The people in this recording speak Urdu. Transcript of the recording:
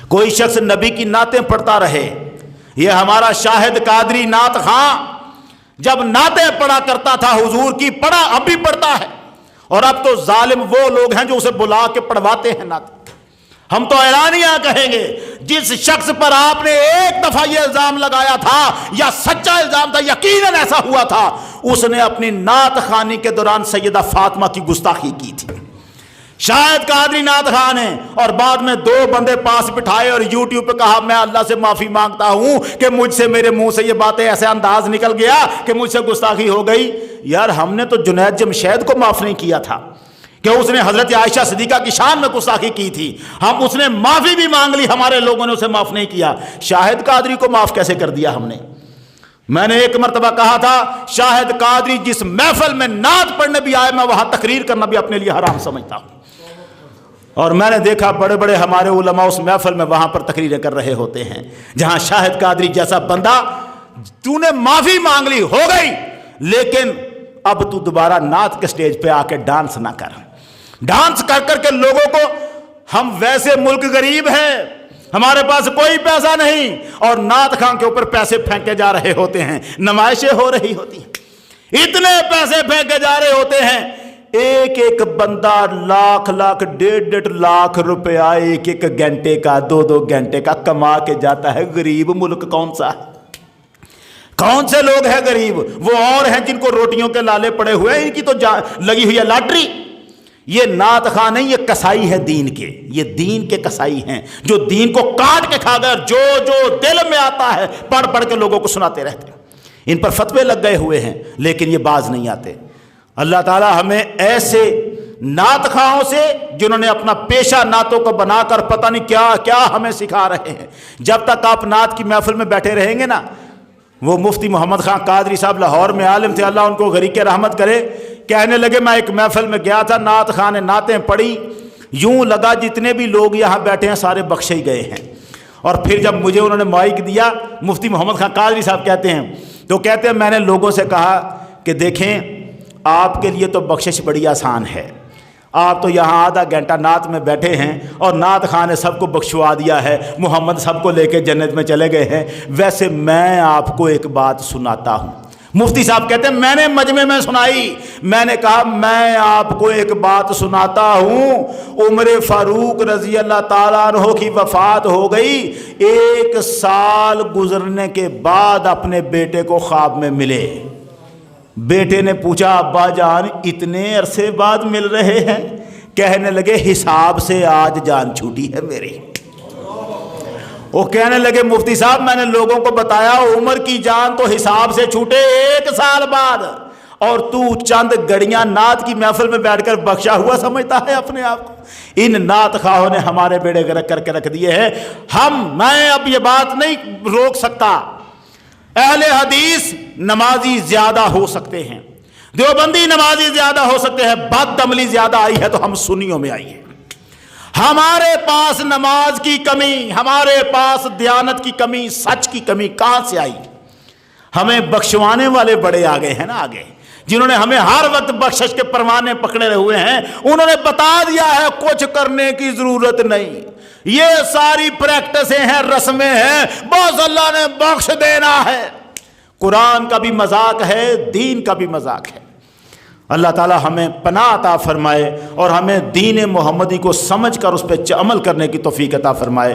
کوئی شخص نبی کی نعتیں پڑھتا رہے. یہ ہمارا شاہد قادری نعت خاں جب نعتیں پڑھا کرتا تھا حضور کی، پڑھا اب بھی پڑھتا ہے. اور اب تو ظالم وہ لوگ ہیں جو اسے بلا کے پڑھواتے ہیں نعت. ہم تو اعلانیہ کہیں گے، جس شخص پر آپ نے ایک دفعہ یہ الزام لگایا تھا یا سچا الزام تھا، یقیناً ایسا ہوا تھا، اس نے اپنی نعت خوانی کے دوران سیدہ فاطمہ کی گستاخی کی تھی. شاہد قادری نعت خان ہیں، اور بعد میں 2 بندے پاس بٹھائے اور یوٹیوب پہ کہا میں اللہ سے معافی مانگتا ہوں کہ مجھ سے، میرے منہ سے یہ باتیں ایسے انداز نکل گیا کہ مجھ سے گستاخی ہو گئی. یار ہم نے تو جنید جمشید کو معاف نہیں کیا تھا کہ اس نے حضرت عائشہ صدیقہ کی شان میں گستاخی کی تھی. ہم اس نے معافی بھی مانگ لی، ہمارے لوگوں نے اسے معاف نہیں کیا. شاہد قادری کو معاف کیسے کر دیا ہم نے؟ میں نے ایک مرتبہ کہا تھا شاہد قادری جس محفل میں نعت پڑھنے بھی آئے، میں وہاں تقریر کرنا بھی اپنے لیے حرام سمجھتا ہوں. اور میں نے دیکھا بڑے بڑے ہمارے علماء اس محفل میں وہاں پر تقریریں کر رہے ہوتے ہیں جہاں شاہد قادری جیسا بندہ، تو نے معافی مانگ لی ہو گئی، لیکن اب تو دوبارہ نعت کے سٹیج پہ آ کے ڈانس نہ کر. ڈانس کر کر کے لوگوں کو، ہم ویسے ملک غریب ہیں، ہمارے پاس کوئی پیسہ نہیں، اور نعت خان کے اوپر پیسے پھینکے جا رہے ہوتے ہیں، نمائشیں ہو رہی ہوتی ہیں، اتنے پیسے پھینکے جا رہے ہوتے ہیں. ایک ایک بندہ لاکھ لاکھ 1.5 لاکھ روپیہ ایک ایک گھنٹے کا، 2 گھنٹے کا کما کے جاتا ہے. غریب ملک کون سا ہے؟ کون سے لوگ ہیں غریب؟ وہ اور ہیں جن کو روٹیوں کے لالے پڑے ہوئے ہیں، ان کی تو لگی ہوئی ہے لاٹری. یہ نعت خواہ نہیں، یہ کسائی ہے دین کے، یہ دین کے کسائی ہیں جو دین کو کاٹ کے کھا گئے، جو جو دل میں آتا ہے پڑھ پڑھ کے لوگوں کو سناتے رہتے ہیں. ان پر فتوے لگ گئے ہوئے ہیں لیکن یہ باز نہیں آتے. اللہ تعالی ہمیں ایسے نعت خواہوں سے جنہوں نے اپنا پیشہ نعتوں کو بنا کر پتہ نہیں کیا کیا ہمیں سکھا رہے ہیں. جب تک آپ نعت کی محفل میں بیٹھے رہیں گے نا، وہ مفتی محمد خان قادری صاحب لاہور میں عالم تھے، اللہ ان کو غریق رحمت کرے، کہنے لگے میں ایک محفل میں گیا تھا، نعت خان نے نعتیں پڑھی، یوں لگا جتنے بھی لوگ یہاں بیٹھے ہیں سارے بخشے ہی گئے ہیں. اور پھر جب مجھے انہوں نے مائک دیا، مفتی محمد خان قادری صاحب کہتے ہیں، تو کہتے ہیں میں نے لوگوں سے کہا کہ دیکھیں آپ کے لیے تو بخشش بڑی آسان ہے، آپ تو یہاں آدھا گھنٹہ نعت میں بیٹھے ہیں اور نعت خان نے سب کو بخشوا دیا ہے، محمد سب کو لے کے جنت میں چلے گئے ہیں. ویسے میں آپ کو ایک بات سناتا ہوں. مفتی صاحب کہتے ہیں میں نے مجمع میں سنائی، میں نے کہا میں آپ کو ایک بات سناتا ہوں. عمر فاروق رضی اللہ تعالیٰ عنہ کی وفات ہو گئی، 1 سال گزرنے کے بعد اپنے بیٹے کو خواب میں ملے. بیٹے نے پوچھا ابا جان اتنے عرصے بعد مل رہے ہیں؟ کہنے لگے حساب سے آج جان چھوٹی ہے میری. وہ کہنے لگے مفتی صاحب میں نے لوگوں کو بتایا عمر کی جان تو حساب سے چھوٹے 1 سال بعد، اور تو چند گھڑیاں نعت کی محفل میں بیٹھ کر بخشا ہوا سمجھتا ہے اپنے آپ کو. ان نعت خواہوں نے ہمارے بیڑے گرک کر کے رکھ دیے ہیں. میں اب یہ بات نہیں روک سکتا. اہل حدیث نمازی زیادہ ہو سکتے ہیں، دیوبندی نمازی زیادہ ہو سکتے ہیں، بد عملی زیادہ آئی ہے تو ہم سنیوں میں آئی ہے. ہمارے پاس نماز کی کمی، ہمارے پاس دیانت کی کمی، سچ کی کمی کہاں سے آئی؟ ہمیں بخشوانے والے بڑے آگے ہیں نا، آگے جنہوں نے ہمیں ہر وقت بخشش کے پروانے پکڑے ہوئے ہیں، انہوں نے بتا دیا ہے کچھ کرنے کی ضرورت نہیں، یہ ساری پریکٹسیں ہیں، رسمیں ہیں، بس اللہ نے بخش دینا ہے. قرآن کا بھی مذاق ہے، دین کا بھی مذاق ہے. اللہ تعالی ہمیں پناہ عطا فرمائے اور ہمیں دین محمدی کو سمجھ کر اس پہ عمل کرنے کی توفیق عطا فرمائے.